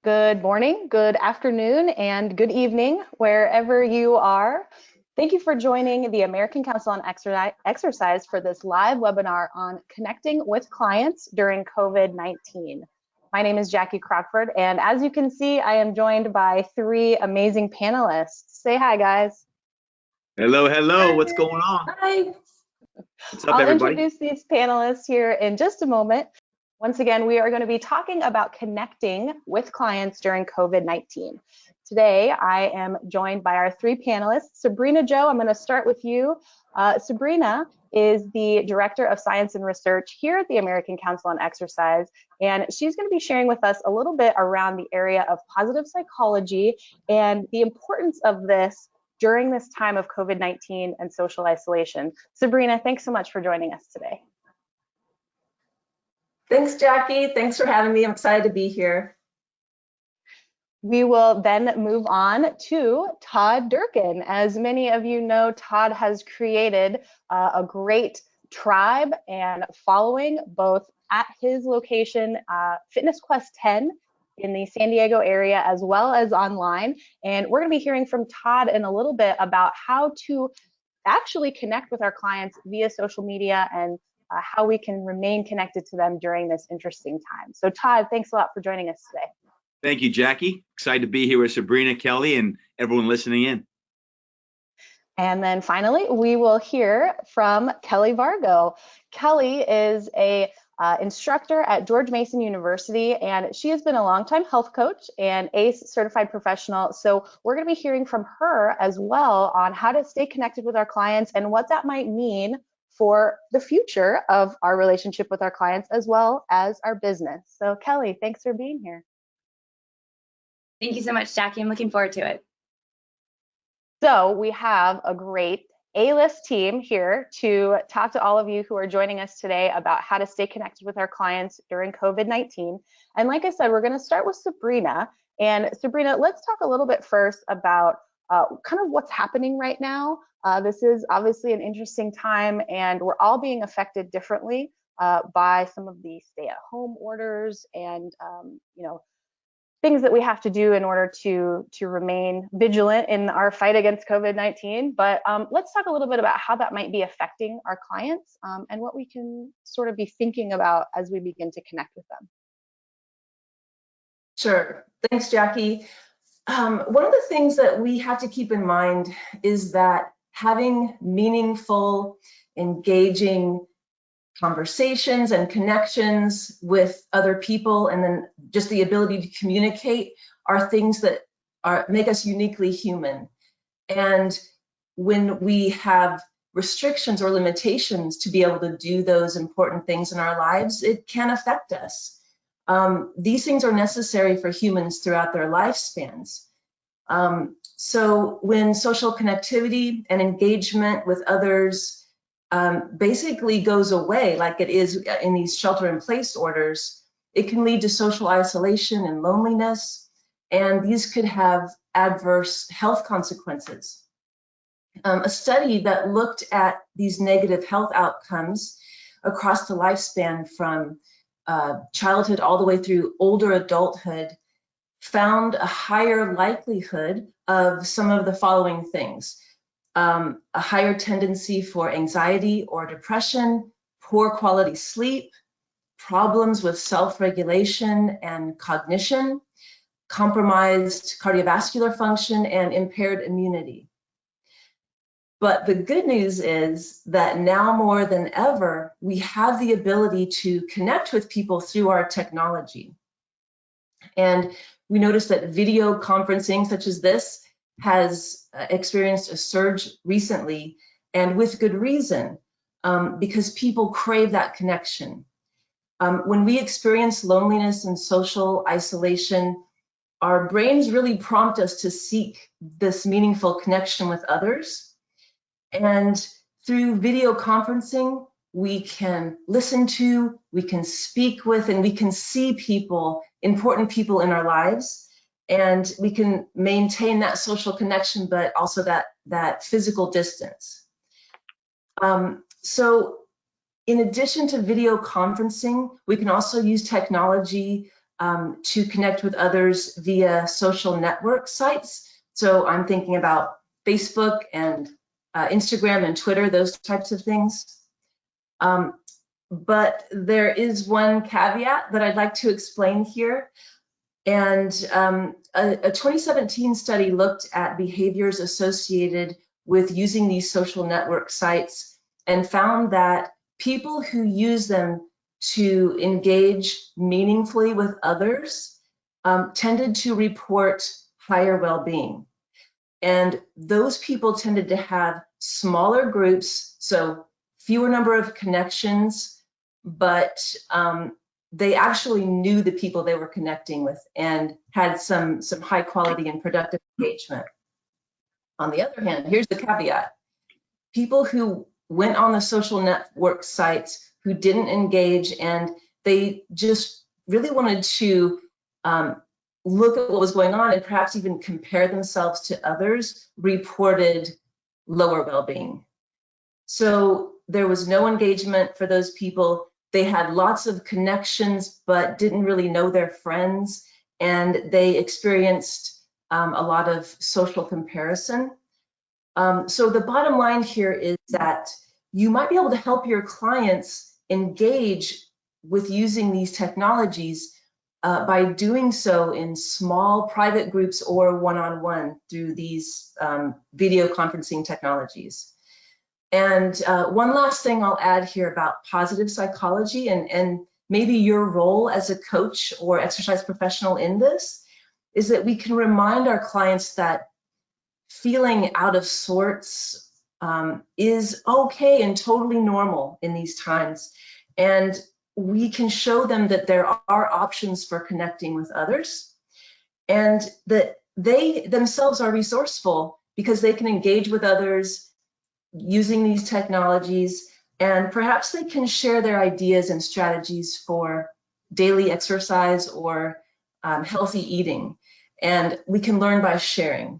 Good morning, good afternoon, and good evening, wherever you are. Thank you for joining the American Council on Exercise for this live webinar on connecting with clients during COVID-19. My name is Jackie Crockford, and as you can see, I am joined by three amazing panelists. Say hi, guys. Hello, hello. Hi. What's going on? Hi. What's up, I'll everybody? introduce these panelists here in just a moment. Once again, we are going to be talking about connecting with clients during COVID-19. Today, I am joined by our three panelists. Sabrena Jo, I'm going to start with you. Sabrena is the Director of Science and Research here at the American Council on Exercise, and she's going to be sharing with us a little bit around the area of positive psychology and the importance of this during this time of COVID-19 and social isolation. Sabrena, thanks so much for joining us today. Thanks, Jackie. Thanks for having me. I'm excited to be here. We will then move on to Todd Durkin. As many of you know, Todd has created a great tribe and following both at his location, Fitness Quest 10 in the San Diego area, as well as online. And we're going to be hearing from Todd in a little bit about how to actually connect with our clients via social media and how we can remain connected to them during this interesting time. So Todd, thanks a lot for joining us today. Thank you, Jackie. Excited to be here with Sabrena, Kelly, and everyone listening in. And then finally, we will hear from Kelly Vargo. Kelly is a instructor at George Mason University, and she has been a longtime health coach and ACE certified professional. So we're going to be hearing from her as well on how to stay connected with our clients and what that might mean for the future of our relationship with our clients as well as our business. So Kelly, thanks for being here. Thank you so much, Jackie. I'm looking forward to it. So we have a great A-list team here to talk to all of you who are joining us today about how to stay connected with our clients during COVID-19. And like I said, we're going to start with Sabrena. And Sabrena, let's talk a little bit first about kind of what's happening right now. This is obviously an interesting time, and we're all being affected differently by some of the stay-at-home orders and things that we have to do in order to remain vigilant in our fight against COVID-19. But let's talk a little bit about how that might be affecting our clients and what we can sort of be thinking about as we begin to connect with them. Sure. Thanks, Jackie. One of the things that we have to keep in mind is that having meaningful, engaging conversations and connections with other people, and then just the ability to communicate, are things that make us uniquely human. And when we have restrictions or limitations to be able to do those important things in our lives, it can affect us. These things are necessary for humans throughout their lifespans. So when social connectivity and engagement with others basically goes away, like it is in these shelter-in-place orders, it can lead to social isolation and loneliness, and these could have adverse health consequences. A study that looked at these negative health outcomes across the lifespan from childhood all the way through older adulthood found a higher likelihood of some of the following things. A higher tendency for anxiety or depression, poor quality sleep, problems with self-regulation and cognition, compromised cardiovascular function, and impaired immunity. But the good news is that now more than ever, we have the ability to connect with people through our technology. And we noticed that video conferencing such as this has experienced a surge recently, and with good reason, because people crave that connection. When we experience loneliness and social isolation, our brains really prompt us to seek this meaningful connection with others. And through video conferencing, we can listen to, we can speak with, and we can see people, important people in our lives. And we can maintain that social connection, but also that physical distance. So in addition to video conferencing, we can also use technology to connect with others via social network sites. So I'm thinking about Facebook and Instagram and Twitter, those types of things. But there is one caveat that I'd like to explain here. And a 2017 study looked at behaviors associated with using these social network sites and found that people who use them to engage meaningfully with others tended to report higher well-being. And those people tended to have smaller groups, so fewer number of connections, but they actually knew the people they were connecting with and had some high quality and productive engagement. On the other hand, here's the caveat. People who went on the social network sites who didn't engage and they just really wanted to look at what was going on and perhaps even compare themselves to others reported lower well-being. So there was no engagement for those people. They had lots of connections, but didn't really know their friends, and they experienced a lot of social comparison. So the bottom line here is that you might be able to help your clients engage with using these technologies by doing so in small private groups or one-on-one through these video conferencing technologies. And one last thing I'll add here about positive psychology and maybe your role as a coach or exercise professional in this is that we can remind our clients that feeling out of sorts is okay and totally normal in these times. And we can show them that there are options for connecting with others and that they themselves are resourceful because they can engage with others using these technologies, and perhaps they can share their ideas and strategies for daily exercise or healthy eating. And we can learn by sharing.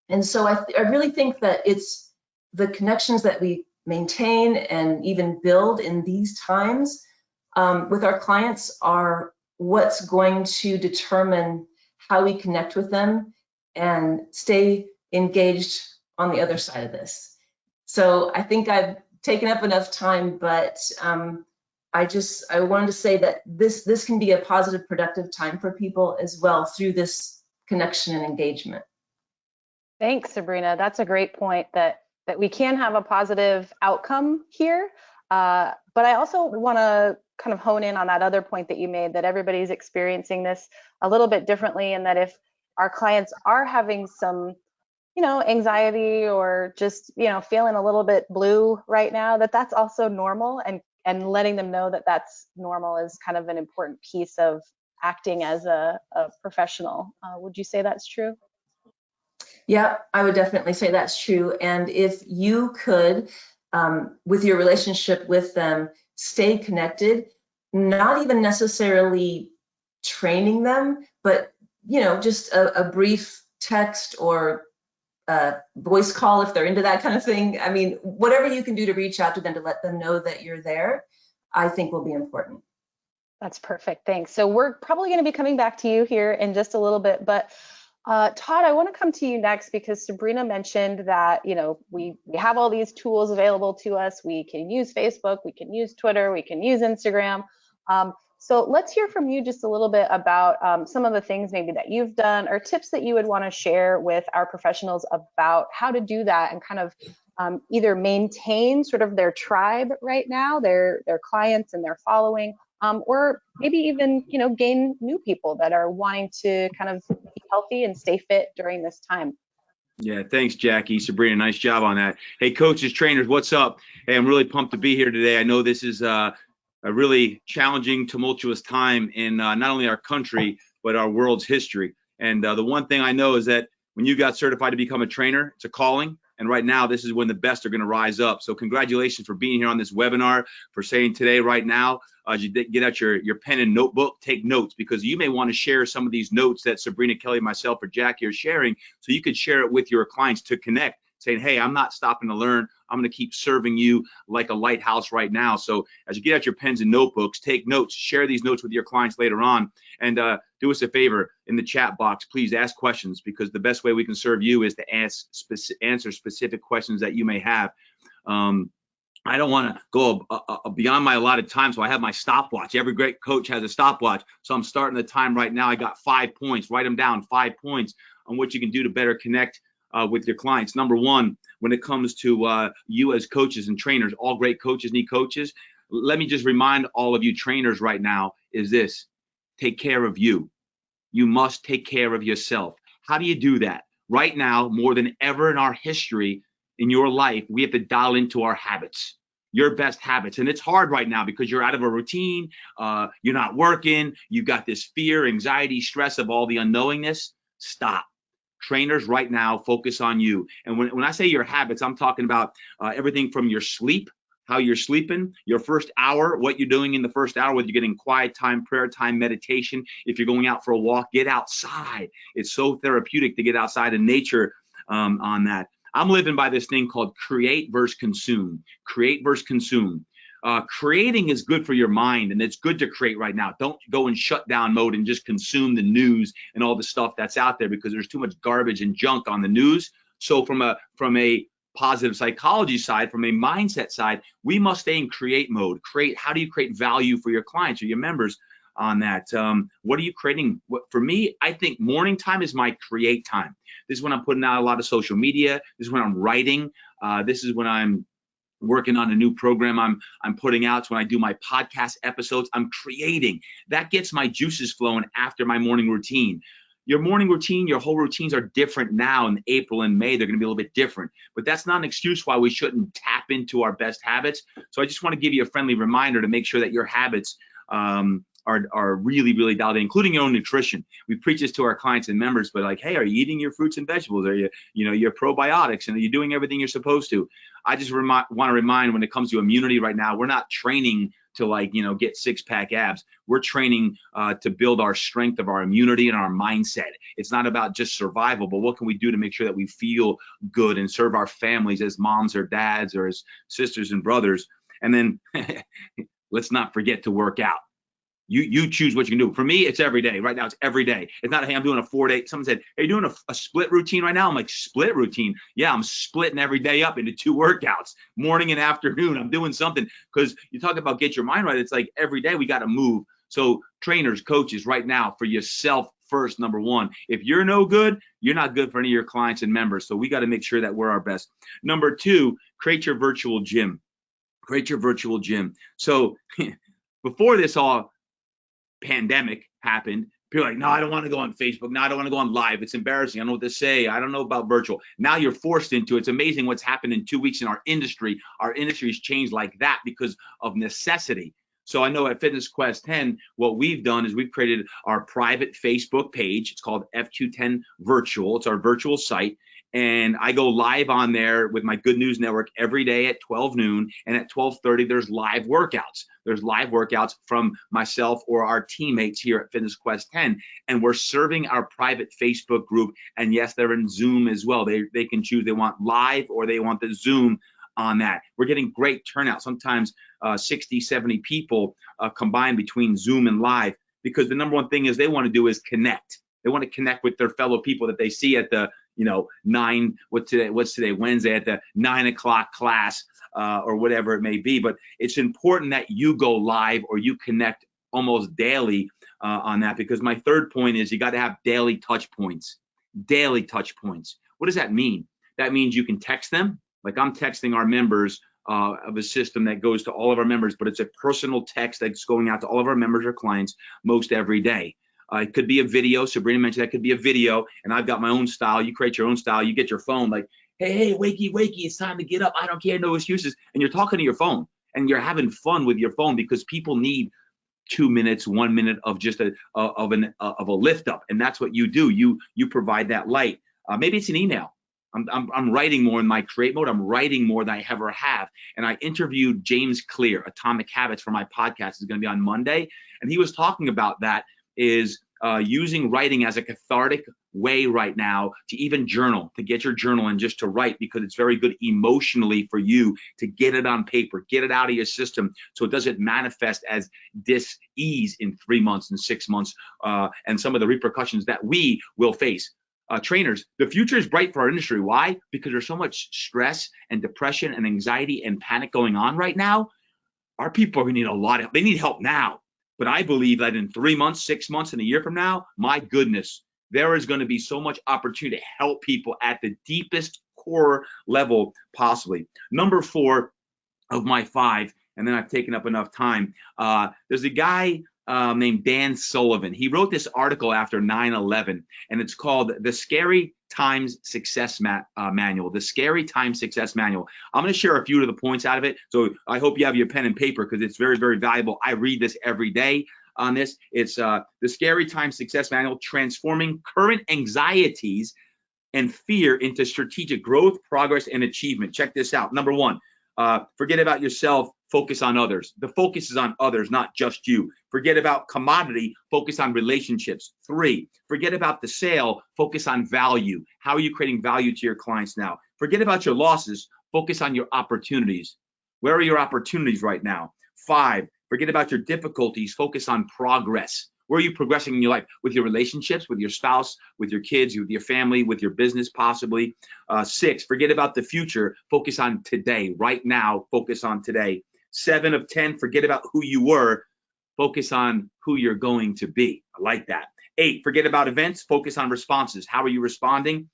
And so I really think that it's the connections that we maintain and even build in these times with our clients are what's going to determine how we connect with them and stay engaged on the other side of this. So I think I've taken up enough time, but I wanted to say that this can be a positive, productive time for people as well through this connection and engagement. Thanks, Sabrina. That's a great point that we can have a positive outcome here. But I also want to kind of hone in on that other point that you made, that everybody's experiencing this a little bit differently, and that if our clients are having some anxiety or just, feeling a little bit blue right now, that's also normal, and letting them know that that's normal is kind of an important piece of acting as a professional. Would you say that's true? Yeah, I would definitely say that's true. And if you could, with your relationship with them, stay connected, not even necessarily training them, but, just a brief text or voice call if they're into that kind of thing. I mean, whatever you can do to reach out to them to let them know that you're there, I think will be important. That's perfect. Thanks. So we're probably going to be coming back to you here in just a little bit, but Todd, I want to come to you next because Sabrina mentioned that, we have all these tools available to us. We can use Facebook, we can use Twitter, we can use Instagram. So let's hear from you just a little bit about some of the things maybe that you've done or tips that you would want to share with our professionals about how to do that and kind of either maintain sort of their tribe right now, their clients and their following, or maybe even, gain new people that are wanting to kind of be healthy and stay fit during this time. Yeah, thanks, Jackie. Sabrina, nice job on that. Hey, coaches, trainers, what's up? Hey, I'm really pumped to be here today. I know this is a really challenging, tumultuous time in not only our country, but our world's history. And the one thing I know is that when you got certified to become a trainer, it's a calling. And right now, this is when the best are going to rise up. So congratulations for being here on this webinar, for saying today, right now, as you get out your pen and notebook, take notes, because you may want to share some of these notes that Sabrina, Kelly, myself, or Jackie are sharing, so you could share it with your clients to connect, saying, hey, I'm not stopping to learn. I'm going to keep serving you like a lighthouse right now. So as you get out your pens and notebooks, take notes, share these notes with your clients later on, and do us a favor in the chat box. Please ask questions, because the best way we can serve you is to answer specific questions that you may have. I don't want to go beyond my allotted time, so I have my stopwatch. Every great coach has a stopwatch, so I'm starting the time right now. I got 5 points. Write them down, 5 points on what you can do to better connect with your clients. Number one, when it comes to you as coaches and trainers, all great coaches need coaches. Let me just remind all of you trainers right now is this: take care of you. You must take care of yourself. How do you do that? Right now, more than ever in our history, in your life, we have to dial into our habits, your best habits. And it's hard right now because you're out of a routine. You're not working. You've got this fear, anxiety, stress of all the unknowingness. Stop. Trainers right now, focus on you. And when I say your habits, I'm talking about everything from your sleep, how you're sleeping, your first hour, what you're doing in the first hour, whether you're getting quiet time, prayer time, meditation. If you're going out for a walk, get outside. It's so therapeutic to get outside in nature on that. I'm living by this thing called create versus consume. Create versus consume. Creating is good for your mind, and it's good to create right now. Don't go in shutdown mode and just consume the news and all the stuff that's out there, because there's too much garbage and junk on the news. So from a positive psychology side, from a mindset side, we must stay in create mode. Create. How do you create value for your clients or your members on that? What are you creating? For me, I think morning time is my create time. This is when I'm putting out a lot of social media. This is when I'm writing. This is when I'm working on a new program I'm putting out. It's when I do my podcast episodes. I'm creating. That gets my juices flowing after my morning routine. Your morning routine, your whole routines are different now in April and May. They're going to be a little bit different, but that's not an excuse why we shouldn't tap into our best habits. So I just want to give you a friendly reminder to make sure that your habits are really, really dialed in, including your own nutrition. We preach this to our clients and members, but like, hey, are you eating your fruits and vegetables? Are you, your probiotics, and are you doing everything you're supposed to? I just want to remind, when it comes to immunity right now, we're not training to get six-pack abs. We're training to build our strength of our immunity and our mindset. It's not about just survival, but what can we do to make sure that we feel good and serve our families as moms or dads or as sisters and brothers. And then let's not forget to work out. You choose what you can do. For me, it's every day. Right now, it's every day. It's not, hey, I'm doing a 4-day. Someone said, hey, you're doing a split routine right now? I'm like, split routine? Yeah, I'm splitting every day up into 2 workouts, morning and afternoon. I'm doing something, because you talk about get your mind right. It's like every day we got to move. So trainers, coaches, right now, for yourself first, number one. If you're no good, you're not good for any of your clients and members. So we got to make sure that we're our best. Number 2, create your virtual gym. Create your virtual gym. So before this all pandemic happened, people are like, no, I don't want to go on Facebook. No, I don't want to go on live. It's embarrassing. I don't know what to say. I don't know about virtual. Now you're forced into it. It's amazing what's happened in 2 weeks in our industry. Our industry's changed like that because of necessity. So I know at Fitness Quest 10, what we've done is we've created our private Facebook page. It's called FQ10 Virtual. It's our virtual site. And I go live on there with my Good News Network every day at 12 noon. And at 12:30, there's live workouts. There's live workouts from myself or our teammates here at Fitness Quest 10. And we're serving our private Facebook group. And yes, they're in Zoom as well. They can choose. They want live or they want the Zoom on that. We're getting great turnout. Sometimes 60, 70 people combined between Zoom and live, because the number one thing is they want to do is connect. They want to connect with their fellow people that they see at the what's today, Wednesday, at the 9 o'clock class or whatever it may be. But it's important that you go live or you connect almost daily on that, because my third point is you got to have daily touch points. Daily touch points. What does that mean? That means you can text them. Like I'm texting our members of a system that goes to all of our members, but it's a personal text that's going out to all of our members or clients most every day. It could be a video. Sabrena mentioned that could be a video, and I've got my own style. You create your own style. You get your phone like, hey, wakey, it's time to get up. I don't care, no excuses. And you're talking to your phone, and you're having fun with your phone, because people need 2 minutes, 1 minute of just a lift up, and that's what you do. You provide that light. Maybe it's an email. I'm writing more in my create mode. I'm writing more than I ever have. And I interviewed James Clear, Atomic Habits, for my podcast. It's going to be on Monday, and he was talking about that. Is using writing as a cathartic way right now to even journal, to get your journal and just to write, because it's very good emotionally for you to get it on paper, get it out of your system so it doesn't manifest as dis-ease in 3 months and 6 months, and some of the repercussions that we will face. Trainers, the future is bright for our industry. Why? Because there's so much stress and depression and anxiety and panic going on right now. Our people are going to need a lot of help. They need help now. But I believe that in 3 months, 6 months, and a year from now, my goodness, there is going to be so much opportunity to help people at the deepest core level possibly. Number 4 of my 5, and then I've taken up enough time. There's a guy named Dan Sullivan. He wrote this article after 9/11, and it's called The Scary Times Success Manual. The Scary Times Success Manual. I'm going to share a few of the points out of it. So I hope you have your pen and paper, because it's very, very valuable. I read this every day on this. It's The Scary Times Success Manual, Transforming Current Anxieties and Fear into Strategic Growth, Progress, and Achievement. Check this out. Number 1, forget about yourself, focus on others. The focus is on others, not just you. Forget about commodity, focus on relationships. 3, forget about the sale, focus on value. How are you creating value to your clients now? Forget about your losses, focus on your opportunities. Where are your opportunities right now? 5, forget about your difficulties, focus on progress. Where are you progressing in your life? With your relationships, with your spouse, with your kids, with your family, with your business possibly. 6, forget about the future, focus on today. Right now, focus on today. 7 of 10, forget about who you were, focus on who you're going to be. I like that. 8, forget about events, focus on responses. How are you responding?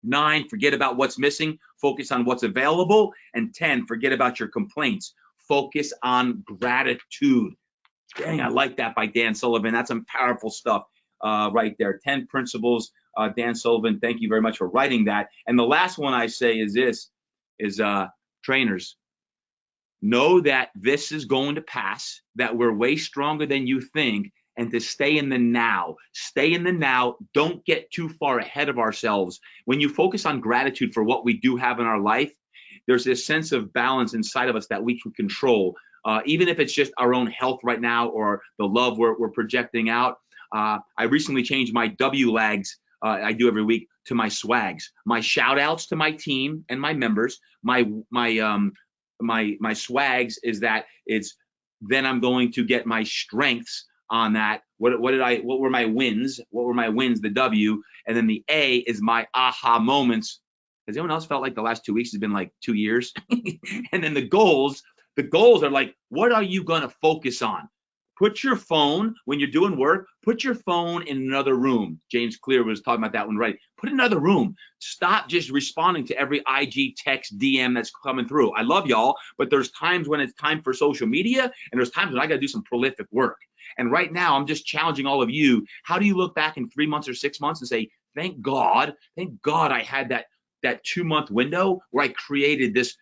9, forget about what's missing, focus on what's available. And 10, forget about your complaints, focus on gratitude. Dang, I like that by Dan Sullivan. That's some powerful stuff right there. 10 principles. Dan Sullivan, thank you very much for writing that. And the last one I say is this, is trainers, know that this is going to pass, that we're way stronger than you think, and to stay in the now. Stay in the now. Don't get too far ahead of ourselves. When you focus on gratitude for what we do have in our life, there's this sense of balance inside of us that we can control. Even if it's just our own health right now or the love we're projecting out. I recently changed my WLAGs I do every week to my swags. My shout outs to my team and my members. My swags is that it's then I'm going to get my strengths on that. What were my wins? What were my wins? The W. And then the A is my aha moments. Has anyone else felt like the last 2 weeks has been like 2 years? And then the goals are like, what are you going to focus on? Put your phone, when you're doing work, put your phone in another room. James Clear was talking about that one, right? Put it in another room. Stop just responding to every IG text DM that's coming through. I love y'all, but there's times when it's time for social media, and there's times when I got to do some prolific work. And right now, I'm just challenging all of you. How do you look back in 3 months or 6 months and say, thank God I had that 2-month window where I created this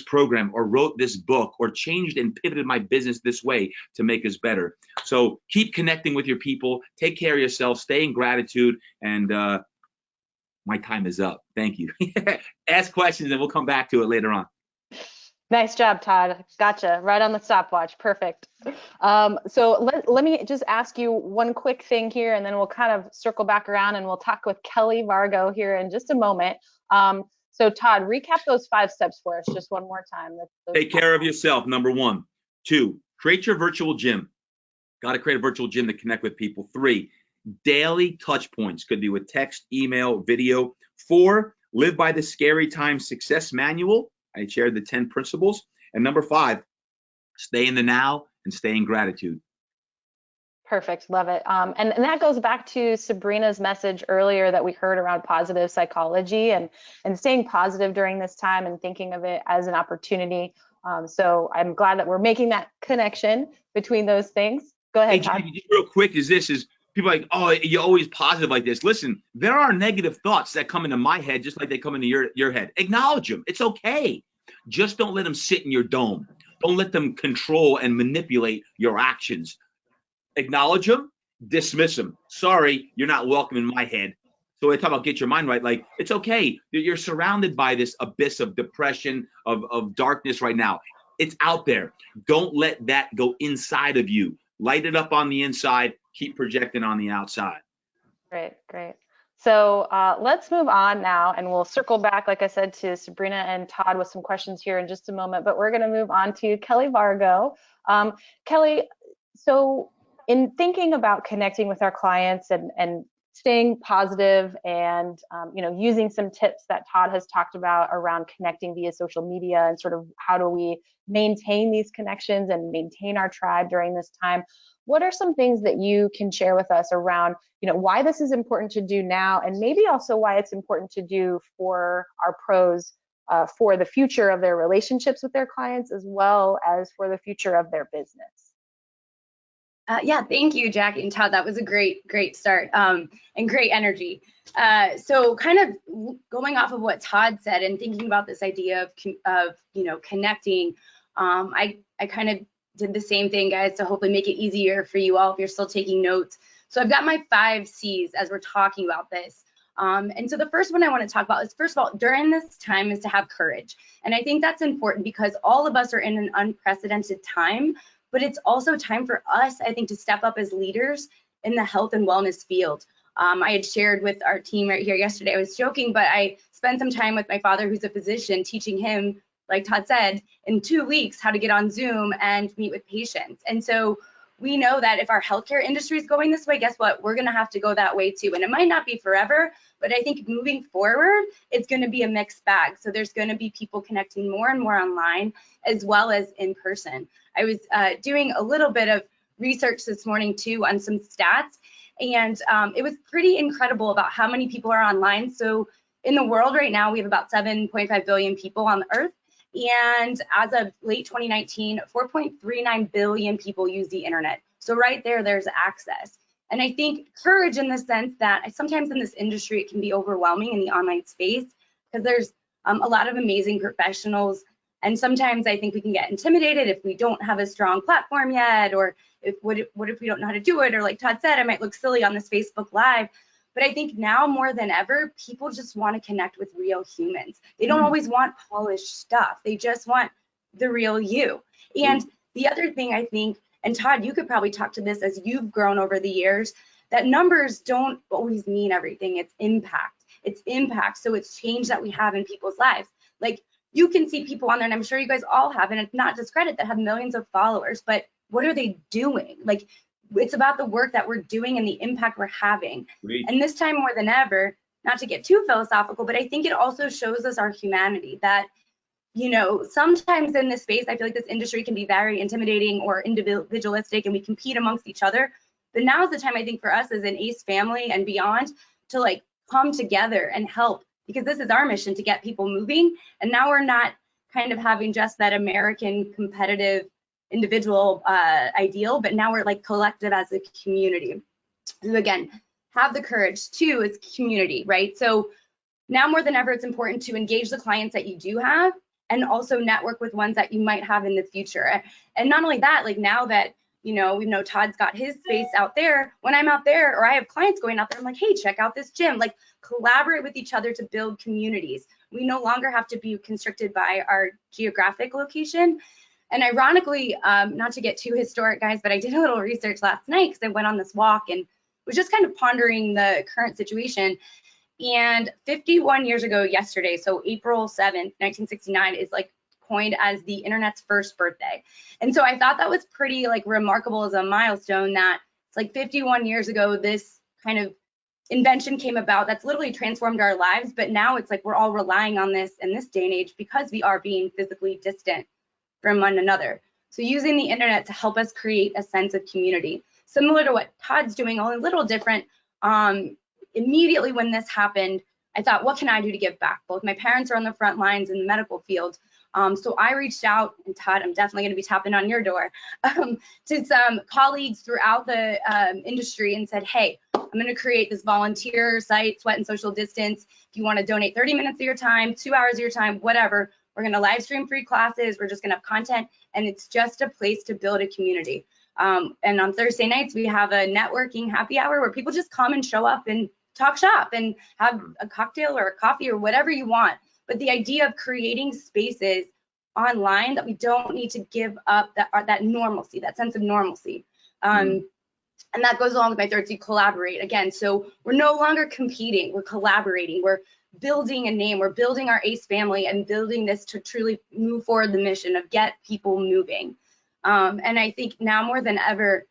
program or wrote this book or changed and pivoted my business this way to make us better. So keep connecting with your people, take care of yourself, stay in gratitude, and my time is up. Thank you. Ask questions and we'll come back to it later on. Nice job, Todd. Gotcha. Right on the stopwatch. Perfect. So let me just ask you one quick thing here, and then we'll kind of circle back around and we'll talk with Kelly Vargo here in just a moment. So Todd, recap those 5 steps for us just one more time. Take care of yourself, number 1. 2, create your virtual gym. Got to create a virtual gym to connect with people. 3, daily touch points. Could be with text, email, video. 4, live by the Scary Times Success Manual. I shared the 10 principles. And number 5, stay in the now and stay in gratitude. Perfect. Love it. And that goes back to Sabrina's message earlier that we heard around positive psychology and staying positive during this time and thinking of it as an opportunity. So I'm glad that we're making that connection between those things. Go ahead, Todd. Hey, just real quick, is people are like, oh, you're always positive like this. Listen, there are negative thoughts that come into my head just like they come into your head. Acknowledge them. It's okay. Just don't let them sit in your dome. Don't let them control and manipulate your actions. Acknowledge them, dismiss them. Sorry, you're not welcome in my head. So I talk about get your mind right. Like, it's okay. You're surrounded by this abyss of depression, of darkness right now. It's out there. Don't let that go inside of you. Light it up on the inside. Keep projecting on the outside. Great. So let's move on now, and we'll circle back, like I said, to Sabrina and Todd with some questions here in just a moment. But we're going to move on to Kelly Vargo. Kelly, so in thinking about connecting with our clients and staying positive and using some tips that Todd has talked about around connecting via social media and sort of how do we maintain these connections and maintain our tribe during this time, what are some things that you can share with us around why this is important to do now, and maybe also why it's important to do for our pros for the future of their relationships with their clients, as well as for the future of their business? Yeah, thank you, Jackie and Todd. That was a great start and great energy. So kind of going off of what Todd said and thinking about this idea of connecting, I kind of did the same thing, guys, to hopefully make it easier for you all if you're still taking notes. So I've got my 5 C's as we're talking about this. And so the first one I want to talk about is, first of all, during this time is to have courage. And I think that's important because all of us are in an unprecedented time, but it's also time for us, I think, to step up as leaders in the health and wellness field. I had shared with our team right here yesterday, I was joking, but I spent some time with my father, who's a physician, teaching him, like Todd said, in 2 weeks, how to get on Zoom and meet with patients. And so we know that if our healthcare industry is going this way, guess what? We're going to have to go that way too. And it might not be forever, but I think moving forward, it's going to be a mixed bag. So there's going to be people connecting more and more online as well as in person. I was doing a little bit of research this morning too on some stats, and it was pretty incredible about how many people are online. So in the world right now, we have about 7.5 billion people on the earth. And as of late 2019, 4.39 billion people use the internet. So right there, there's access. And I think courage in the sense that sometimes in this industry, it can be overwhelming in the online space because there's a lot of amazing professionals. And sometimes I think we can get intimidated if we don't have a strong platform yet, or what if we don't know how to do it? Or like Todd said, I might look silly on this Facebook Live. But I think now more than ever, people just want to connect with real humans. They don't always want polished stuff. They just want the real you. And the other thing I think, and Todd, you could probably talk to this as you've grown over the years, that numbers don't always mean everything. It's impact. It's impact. So it's change that we have in people's lives. Like you can see people on there, and I'm sure you guys all have, and it's not discredit, that have millions of followers, but what are they doing? Like, it's about the work that we're doing and the impact we're having. Great. And this time more than ever, not to get too philosophical, but I think it also shows us our humanity that, sometimes in this space, I feel like this industry can be very intimidating or individualistic and we compete amongst each other. But now is the time, I think, for us as an ACE family and beyond to like come together and help, because this is our mission to get people moving. And now we're not kind of having just that American competitive individual ideal, but now we're like collective as a community. So again, have the courage. 2 is community, right? So now more than ever, it's important to engage the clients that you do have and also network with ones that you might have in the future. And not only that, like now that, we know Todd's got his space out there, when I'm out there or I have clients going out there, I'm like, hey, check out this gym, like collaborate with each other to build communities. We no longer have to be constricted by our geographic location. And ironically, not to get too historic, guys, but I did a little research last night because I went on this walk and was just kind of pondering the current situation. And 51 years ago yesterday, so April 7th, 1969 is like coined as the internet's first birthday. And so I thought that was pretty like remarkable as a milestone, that it's like 51 years ago, this kind of invention came about that's literally transformed our lives. But now it's like we're all relying on this in this day and age because we are being physically distant from one another. So using the internet to help us create a sense of community, similar to what Todd's doing, only a little different. Immediately when this happened, I thought, what can I do to give back? Both my parents are on the front lines in the medical field. So I reached out, and Todd, I'm definitely going to be tapping on your door, to some colleagues throughout the industry and said, hey, I'm going to create this volunteer site, Sweat and Social Distance. If you want to donate 30 minutes of your time, 2 hours of your time, whatever, we're going to live stream free classes. We're just going to have content, and it's just a place to build a community. And on Thursday nights, we have a networking happy hour where people just come and show up and talk shop and have a cocktail or a coffee or whatever you want. But the idea of creating spaces online that we don't need to give up that normalcy, that sense of normalcy. And And that goes along with my third C, collaborate again. So we're no longer competing, we're collaborating, we're building a name, we're building our ACE family and building this to truly move forward the mission of get people moving. And I think now more than ever,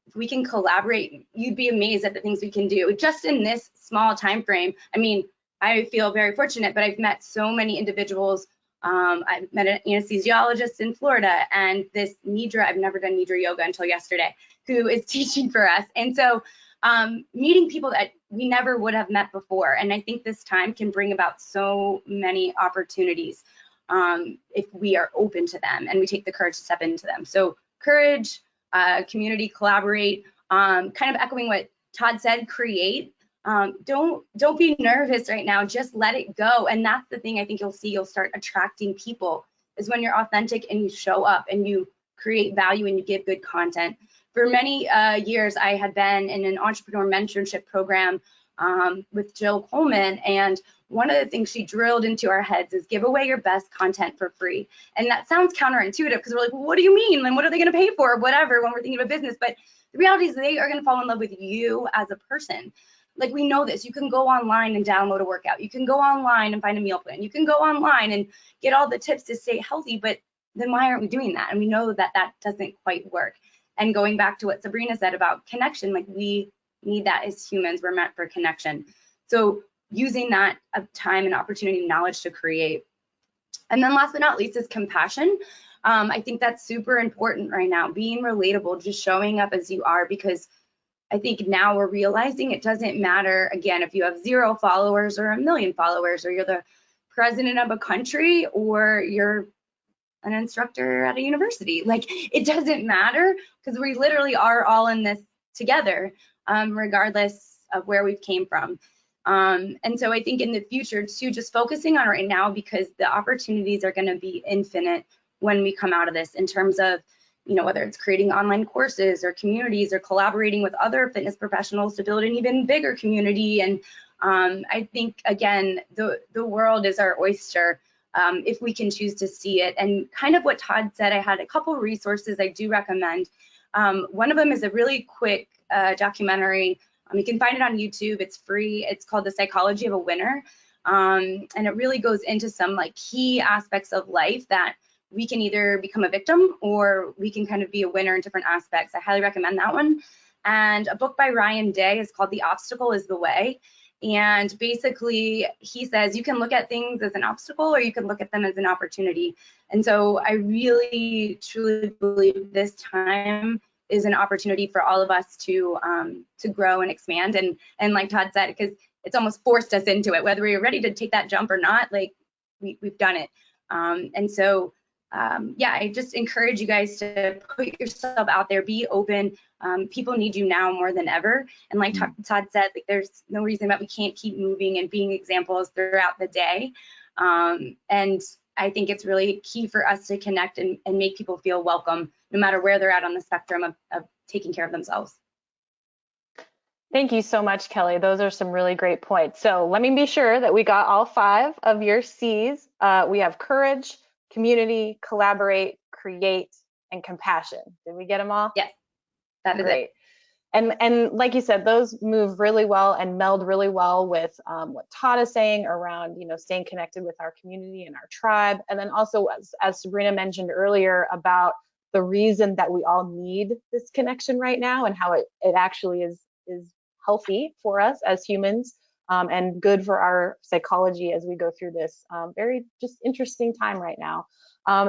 if we can collaborate, you'd be amazed at the things we can do just in this small time frame. I mean, I feel very fortunate, but I've met so many individuals. I've met an anesthesiologist in Florida and this Nidra, I've never done Nidra yoga until yesterday, who is teaching for us. And so meeting people that we never would have met before. And I think this time can bring about so many opportunities if we are open to them and we take the courage to step into them. So courage, community, collaborate, kind of echoing what Todd said, create. Don't be nervous right now, just let it go. And that's the thing I think you'll see, you'll start attracting people, is when you're authentic and you show up and you create value and you give good content. For many years, I had been in an entrepreneur mentorship program with Jill Coleman, and one of the things she drilled into our heads is give away your best content for free. And that sounds counterintuitive because we're like, well, what do you mean? And what are they going to pay for? Whatever, when we're thinking of a business. But the reality is they are going to fall in love with you as a person. Like, we know this. You can go online and download a workout. You can go online and find a meal plan. You can go online and get all the tips to stay healthy. But then why aren't we doing that? And we know that that doesn't quite work. And going back to what Sabrina said about connection, like, we need that as humans. We're meant for connection. So using that time and opportunity and knowledge to create. And then last but not least is compassion. I think that's super important right now, being relatable, just showing up as you are, because I think now we're realizing it doesn't matter, again, if you have 0 followers or 1 million followers, or you're the president of a country, or you're an instructor at a university. Like, it doesn't matter, because we literally are all in this together, regardless of where we came from. And so I think in the future too, just focusing on right now, because the opportunities are going to be infinite when we come out of this, in terms of, you know, whether it's creating online courses or communities or collaborating with other fitness professionals to build an even bigger community. And I think, again, the world is our oyster if we can choose to see it. And kind of what Todd said, I had a couple resources I do recommend. One of them is a really quick documentary. You can find it on YouTube. It's free. It's called The Psychology of a Winner. And it really goes into some like key aspects of life that we can either become a victim or we can kind of be a winner in different aspects. I highly recommend that one. And a book by Ryan Day is called The Obstacle is the Way. And basically, he says you can look at things as an obstacle or you can look at them as an opportunity. And so I really, truly believe this time is an opportunity for all of us to grow and expand. And like Todd said, because it's almost forced us into it, whether we are ready to take that jump or not, like we've done it. And so, yeah, I just encourage you guys to put yourself out there, be open. People need you now more than ever. And like Todd said, like, there's no reason that we can't keep moving and being examples throughout the day. And I think it's really key for us to connect and make people feel welcome, no matter where they're at on the spectrum of taking care of themselves. Thank you so much, Kelly. Those are some really great points. So let me be sure that we got all 5 of your C's. We have courage, community, collaborate, create, and compassion. Did we get them all? Yes, that is great. And like you said, those move really well and meld really well with what Todd is saying around, you know, staying connected with our community and our tribe. And then also, as Sabrina mentioned earlier, about the reason that we all need this connection right now and how it actually is healthy for us as humans, and good for our psychology as we go through this very just interesting time right now.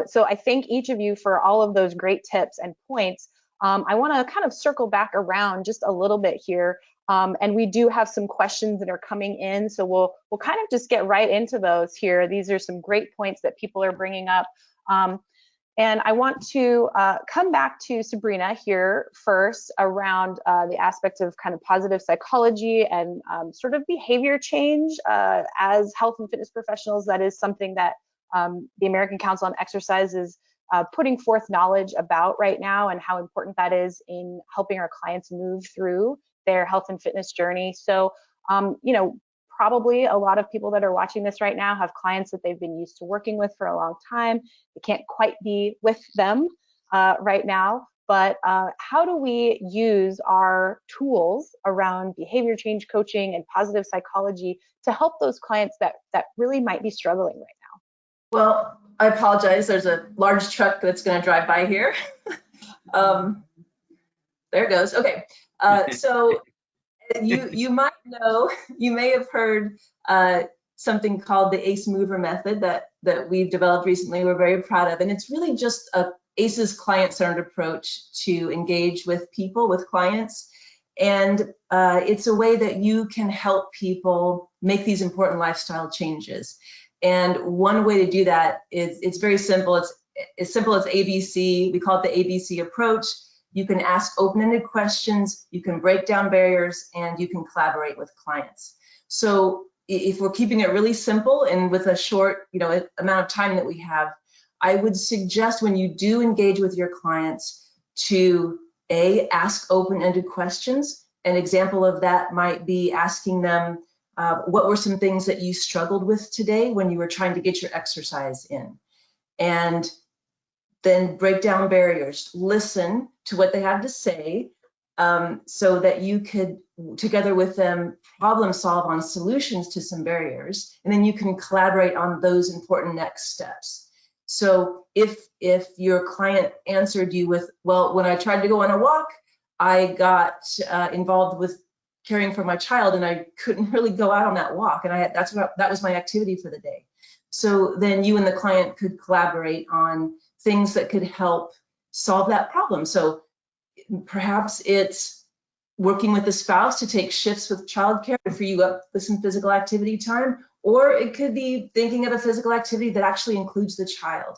So I thank each of you for all of those great tips and points. I want to kind of circle back around just a little bit here, and we do have some questions that are coming in, so we'll kind of just get right into those here. These are some great points that people are bringing up. And I want to come back to Sabrina here first around the aspect of kind of positive psychology and sort of behavior change as health and fitness professionals. That is something that the American Council on Exercise is putting forth knowledge about right now, and how important that is in helping our clients move through their health and fitness journey. So, you know, probably a lot of people that are watching this right now have clients that they've been used to working with for a long time. They can't quite be with them right now, but how do we use our tools around behavior change coaching and positive psychology to help those clients that really might be struggling right now? Well, I apologize. There's a large truck that's going to drive by here. There it goes. Okay. So you might know, you may have heard something called the ACE Mover method that we've developed recently. We're very proud of, and it's really just ACE's client-centered approach to engage with people, with clients, and it's a way that you can help people make these important lifestyle changes. And one way to do that is, it's very simple. It's as simple as ABC. We call it the ABC approach. You can ask open-ended questions, you can break down barriers, and you can collaborate with clients. So if we're keeping it really simple and with a short, amount of time that we have, I would suggest when you do engage with your clients to ask open-ended questions. An example of that might be asking them, what were some things that you struggled with today when you were trying to get your exercise in? And then break down barriers, listen to what they have to say, so that you could, together with them, problem solve on solutions to some barriers, and then you can collaborate on those important next steps. So if your client answered you with, well, when I tried to go on a walk, I got involved with caring for my child and I couldn't really go out on that walk, and that was my activity for the day. So then you and the client could collaborate on things that could help solve that problem. So perhaps it's working with the spouse to take shifts with childcare and free you up with some physical activity time, or it could be thinking of a physical activity that actually includes the child.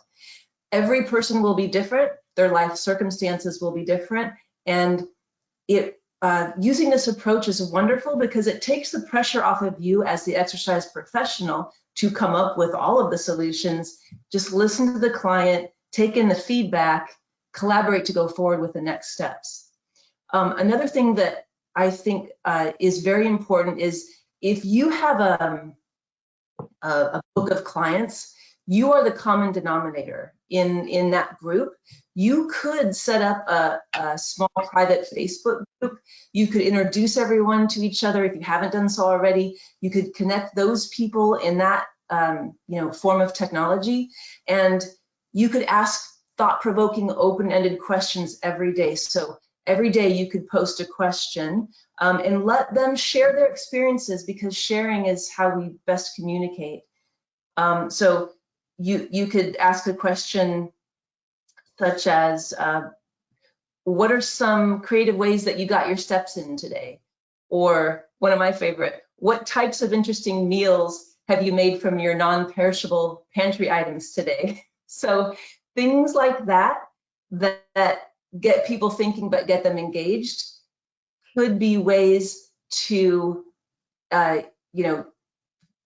Every person will be different, their life circumstances will be different, and using this approach is wonderful because it takes the pressure off of you as the exercise professional to come up with all of the solutions. Just listen to the client, take in the feedback, collaborate to go forward with the next steps. Another thing that I think is very important is if you have a book of clients, you are the common denominator in that group. You could set up a small private Facebook group. You could introduce everyone to each other if you haven't done so already. You could connect those people in that form of technology, and you could ask thought-provoking, open-ended questions every day. So every day you could post a question and let them share their experiences, because sharing is how we best communicate. So you could ask a question such as, what are some creative ways that you got your steps in today? Or one of my favorite, what types of interesting meals have you made from your non-perishable pantry items today? So things like that get people thinking but get them engaged could be ways to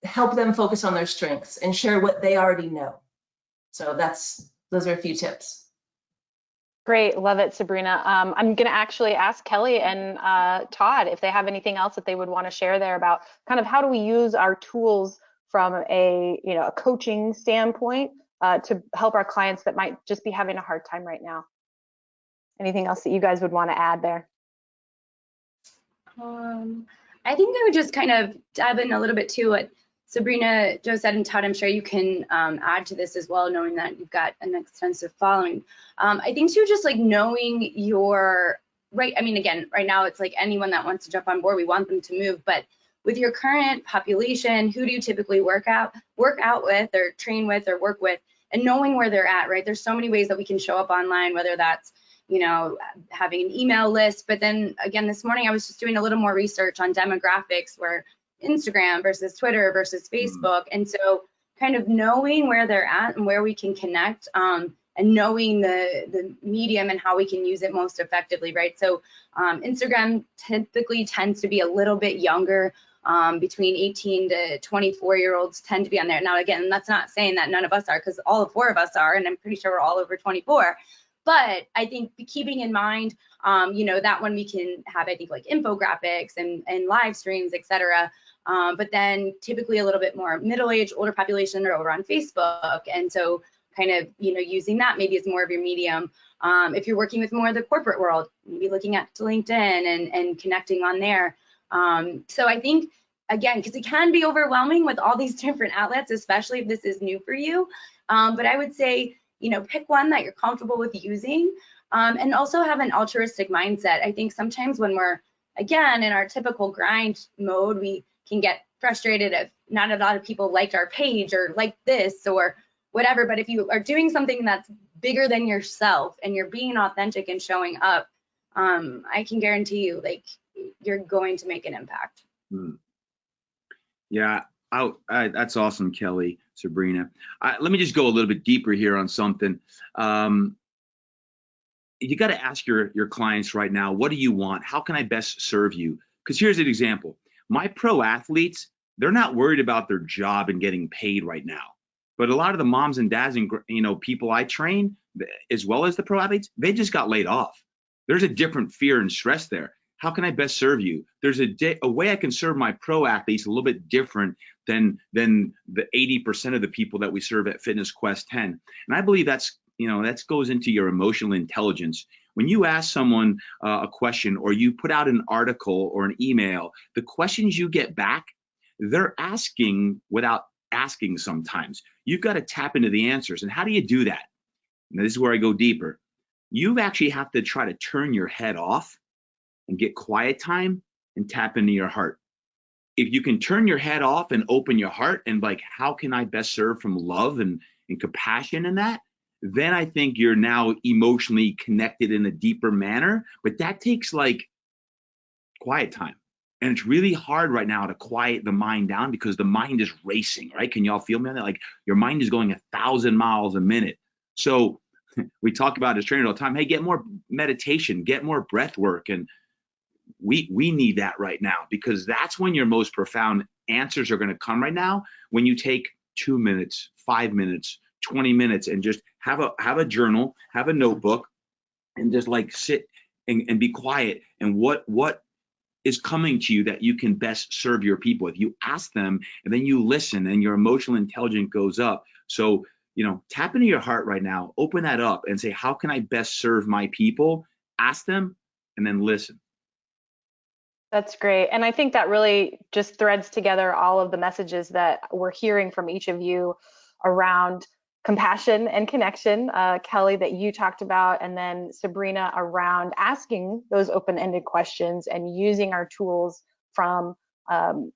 help them focus on their strengths and share what they already know. So those are a few tips. Great, love it, Sabrena. I'm going to actually ask Kelly and Todd if they have anything else that they would want to share there about kind of how do we use our tools from a coaching standpoint to help our clients that might just be having a hard time right now. Anything else that you guys would want to add there? I think I would just kind of dive in a little bit to what Sabrena Jo said, and Todd, I'm sure you can add to this as well, knowing that you've got an extensive following. I think too, just like knowing your right. I mean, again, right now it's like anyone that wants to jump on board, we want them to move. But with your current population, who do you typically work out with, or train with, or work with, and knowing where they're at, right? There's so many ways that we can show up online, whether that's having an email list. But then again, this morning I was just doing a little more research on demographics, where Instagram versus Twitter versus Facebook. And so kind of knowing where they're at and where we can connect, and knowing the medium and how we can use it most effectively, right? So Instagram typically tends to be a little bit younger, between 18 to 24-year-olds tend to be on there. Now, again, that's not saying that none of us are, because all 4 of us are, and I'm pretty sure we're all over 24. But I think keeping in mind, that one we can have, I think, like infographics and live streams, et cetera. But then typically a little bit more middle-aged, older population are over on Facebook. And so kind of, using that maybe as more of your medium. If you're working with more of the corporate world, maybe looking at LinkedIn and connecting on there. So I think, again, because it can be overwhelming with all these different outlets, especially if this is new for you. But I would say, pick one that you're comfortable with using, and also have an altruistic mindset. I think sometimes when we're, again, in our typical grind mode, we can get frustrated if not a lot of people liked our page or liked this or whatever. But if you are doing something that's bigger than yourself and you're being authentic and showing up, I can guarantee you, like, you're going to make an impact. Yeah, that's awesome, Kelly, Sabrena. Let me just go a little bit deeper here on something. You got to ask your clients right now, what do you want? How can I best serve you? Because here's an example. My pro athletes, they're not worried about their job and getting paid right now. But a lot of the moms and dads and people I train, as well as the pro athletes, they just got laid off. There's a different fear and stress there. How can I best serve you? There's a way I can serve my pro athletes a little bit different than the 80% of the people that we serve at Fitness Quest 10. And I believe that goes into your emotional intelligence. When you ask someone a question, or you put out an article or an email, the questions you get back, they're asking without asking sometimes. You've got to tap into the answers. And how do you do that? And this is where I go deeper. You actually have to try to turn your head off and get quiet time and tap into your heart. If you can turn your head off and open your heart and like, how can I best serve from love and compassion in that? Then I think you're now emotionally connected in a deeper manner. But that takes like quiet time. And it's really hard right now to quiet the mind down because the mind is racing, right? Can y'all feel me on that? Like your mind is going 1,000 miles a minute. So we talk about as trainers all the time, hey, get more meditation, get more breath work. And we need that right now, because that's when your most profound answers are going to come right now. When you take 2 minutes, 5 minutes, 20 minutes, and just have a journal, have a notebook, and just like sit and be quiet. And what is coming to you that you can best serve your people? If you ask them and then you listen, and your emotional intelligence goes up. So, tap into your heart right now, open that up and say, how can I best serve my people? Ask them and then listen. That's great. And I think that really just threads together all of the messages that we're hearing from each of you around compassion and connection, Kelly, that you talked about, and then Sabrena around asking those open-ended questions and using our tools from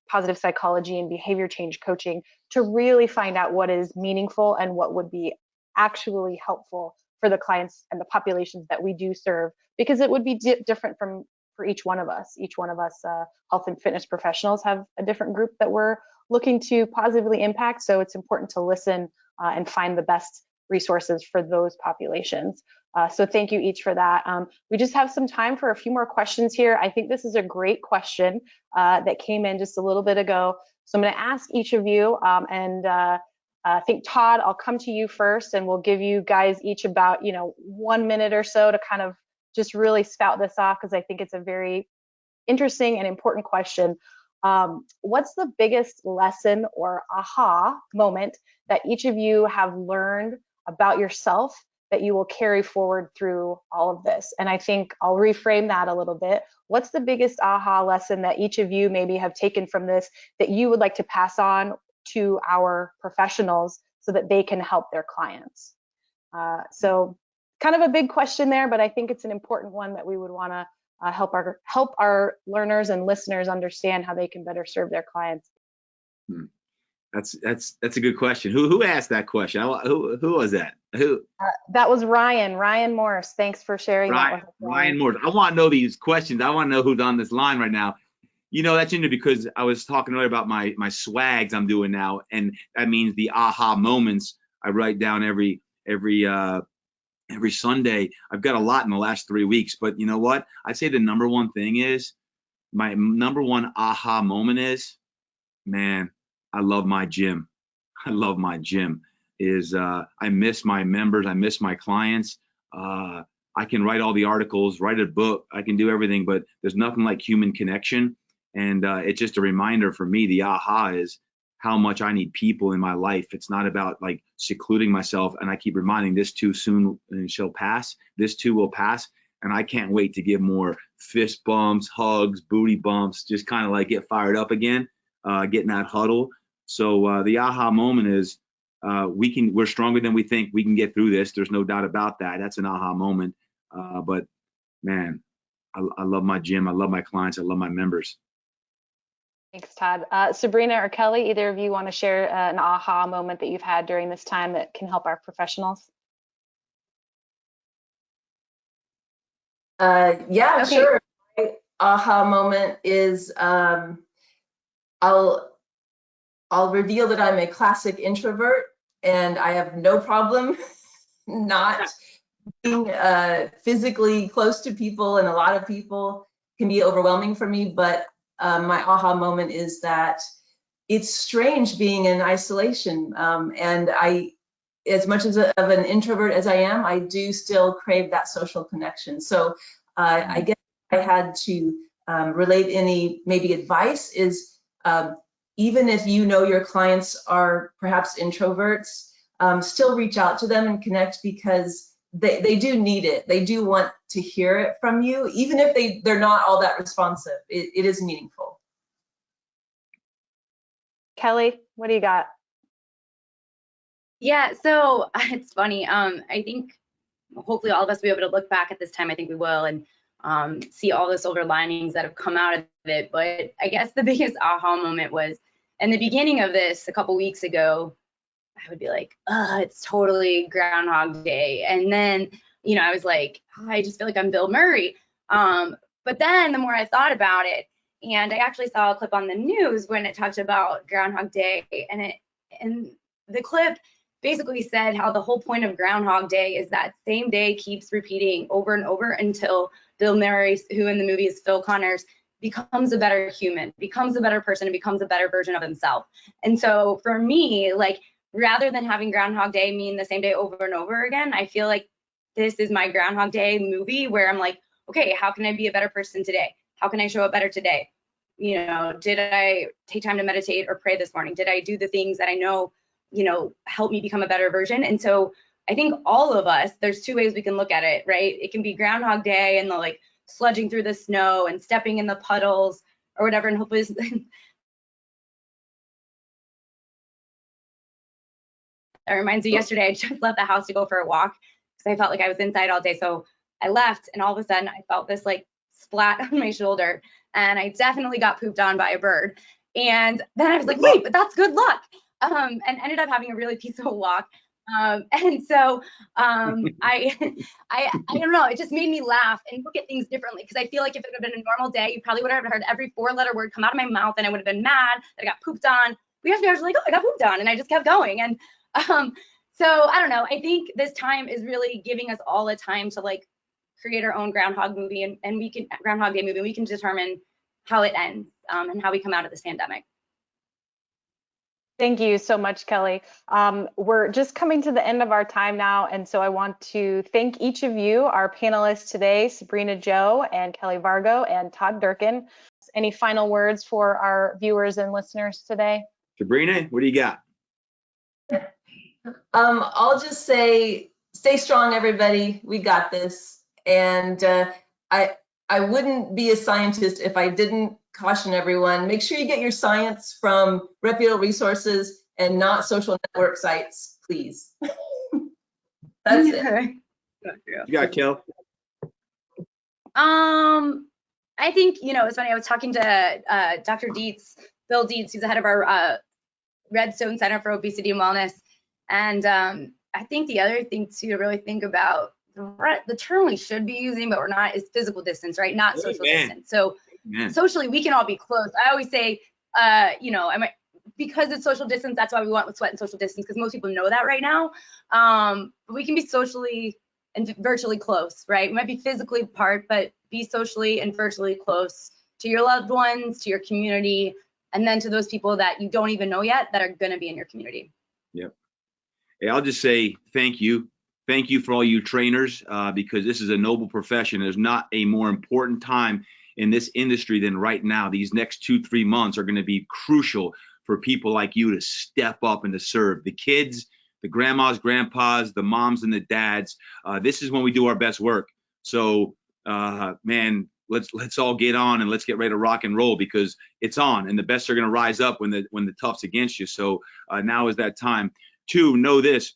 positive psychology and behavior change coaching to really find out what is meaningful and what would be actually helpful for the clients and the populations that we do serve, because it would be different for each one of us. Each one of us health and fitness professionals have a different group that we're looking to positively impact. So it's important to listen and find the best resources for those populations. So thank you each for that. We just have some time for a few more questions here. I think this is a great question that came in just a little bit ago. So I'm going to ask each of you, and I think Todd, I'll come to you first, and we'll give you guys each about 1 minute or so to kind of just really spout this off, because I think it's a very interesting and important question. What's the biggest lesson or aha moment that each of you have learned about yourself that you will carry forward through all of this? And I think I'll reframe that a little bit. What's the biggest aha lesson that each of you maybe have taken from this that you would like to pass on to our professionals so that they can help their clients? So kind of a big question there, but I think it's an important one that we would want to help our learners and listeners understand how they can better serve their clients. That's a good question. Who asked that question? Who was that? Who? That was Ryan Morris. Thanks for sharing that with us. Ryan Morris. I want to know these questions. I want to know who's on this line right now. That's interesting, because I was talking earlier about my swags I'm doing now, and that means the aha moments I write down every Sunday. I've got a lot in the last 3 weeks, but you know what? I'd say the number one thing is, my number one aha moment is, man, I love my gym. I love my gym. I miss my members. I miss my clients. I can write all the articles, write a book. I can do everything, but there's nothing like human connection. And it's just a reminder for me, the aha is, how much I need people in my life. It's not about like secluding myself. And I keep reminding, this too soon shall pass. This too will pass. And I can't wait to give more fist bumps, hugs, booty bumps, just kind of like get fired up again, get in that huddle. So the aha moment is we're stronger than we think. We can get through this. There's no doubt about that. That's an aha moment. But man, I love my gym. I love my clients. I love my members. Thanks, Todd. Sabrina or Kelly, either of you want to share an aha moment that you've had during this time that can help our professionals? Yeah, Okay. sure. My aha moment is I'll reveal that I'm a classic introvert, and I have no problem not being physically close to people, and a lot of people can be overwhelming for me. But my aha moment is that it's strange being in isolation, and as much of an introvert as I am, I do still crave that social connection. So I guess I had to relate any maybe advice is even if you know your clients are perhaps introverts, still reach out to them and connect, because they do need it. They do want to hear it from you, even if they're not all that responsive. It is meaningful. Kelly, what do you got? Yeah, so it's funny. I think hopefully all of us will be able to look back at this time. I think we will, and see all the silver linings that have come out of it. But I guess the biggest aha moment was in the beginning of this a couple weeks ago. I would be like, it's totally Groundhog Day. And then, I was like, I just feel like I'm Bill Murray. But then the more I thought about it, and I actually saw a clip on the news when it talked about Groundhog Day, and the clip basically said how the whole point of Groundhog Day is that same day keeps repeating over and over until Bill Murray, who in the movie is Phil Connors, becomes a better human, becomes a better person, and becomes a better version of himself. And so for me, like, rather than having Groundhog Day mean the same day over and over again, I feel like this is my Groundhog Day movie where I'm like, okay, how can I be a better person today? How can I show up better today? Did I take time to meditate or pray this morning? Did I do the things that I know, help me become a better version? And so I think all of us, there's two ways we can look at it, right? It can be Groundhog Day and the like sludging through the snow and stepping in the puddles or whatever, and hopefully that reminds me, yesterday I just left the house to go for a walk because I felt like I was inside all day. So I left, and all of a sudden I felt this like splat on my shoulder, and I definitely got pooped on by a bird. And then I was like, wait, but that's good luck. And ended up having a really peaceful walk. And so I don't know, it just made me laugh and look at things differently, because I feel like if it would have been a normal day, you probably would have heard every 4-letter word come out of my mouth, and I would have been mad that I got pooped on. But yesterday I was like, oh, I got pooped on, and I just kept going. And so I don't know, I think this time is really giving us all a time to like create our own Groundhog movie, and we can Groundhog Day movie, and we can determine how it ends, and how we come out of this pandemic. Thank you so much, Kelly. We're just coming to the end of our time now, and so I want to thank each of you, our panelists today, Sabrena Jo and Kelly Vargo and Todd Durkin. Any final words for our viewers and listeners today? Sabrena, what do you got? I'll just say, stay strong, everybody. We got this. And I wouldn't be a scientist if I didn't caution everyone. Make sure you get your science from reputable resources and not social network sites, please. That's it. You got Kel? I think, it's funny, I was talking to Dr. Dietz, Bill Dietz, who's the head of our Redstone Center for Obesity and Wellness. And I think the other thing to really think about, the term we should be using, but we're not, is physical distance, right? Not social distance. So socially, we can all be close. I always say, because it's social distance, that's why we want with sweat and social distance, because most people know that right now. But we can be socially and virtually close, right? We might be physically apart, but be socially and virtually close to your loved ones, to your community, and then to those people that you don't even know yet that are going to be in your community. Yep. Hey, I'll just say thank you. Thank you for all you trainers, because this is a noble profession. There's not a more important time in this industry than right now. These next 2-3 months are going to be crucial for people like you to step up and to serve the kids, the grandmas, grandpas, the moms, and the dads. This is when we do our best work. So, man, let's all get on and let's get ready to rock and roll, because it's on, and the best are going to rise up when the tough's against you. So now is that time. Two, know this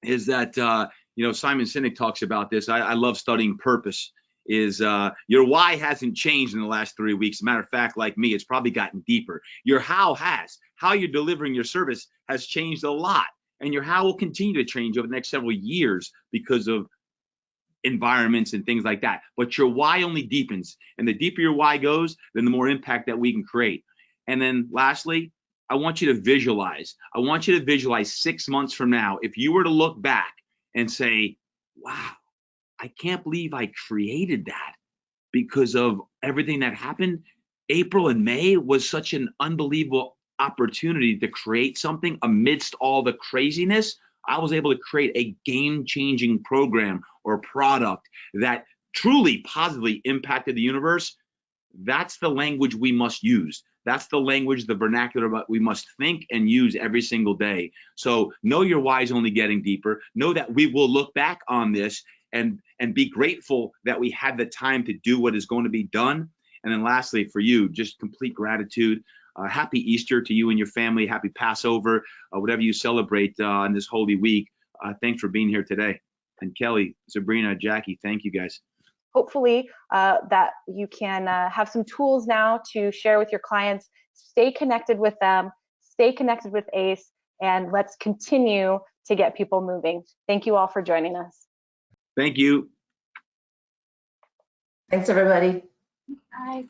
is that Simon Sinek talks about this. I love studying purpose. Is your why hasn't changed in the last 3 weeks. As a matter of fact, like me, it's probably gotten deeper. Your how has. How you're delivering your service has changed a lot, and your how will continue to change over the next several years because of environments and things like that. But your why only deepens, and the deeper your why goes, then the more impact that we can create. And then lastly, I want you to visualize. I want you to visualize 6 months from now, if you were to look back and say, wow, I can't believe I created that because of everything that happened. April and May was such an unbelievable opportunity to create something amidst all the craziness. I was able to create a game-changing program or product that truly positively impacted the universe. That's the language we must use. That's the language, the vernacular that we must think and use every single day. So know your why is only getting deeper. Know that we will look back on this and be grateful that we had the time to do what is going to be done. And then lastly, for you, just complete gratitude. Happy Easter to you and your family. Happy Passover, whatever you celebrate in this holy week. Thanks for being here today. And Kelly, Sabrina, Jackie, thank you guys. Hopefully that you can have some tools now to share with your clients. Stay connected with them, stay connected with ACE, and let's continue to get people moving. Thank you all for joining us. Thank you. Thanks, everybody. Bye.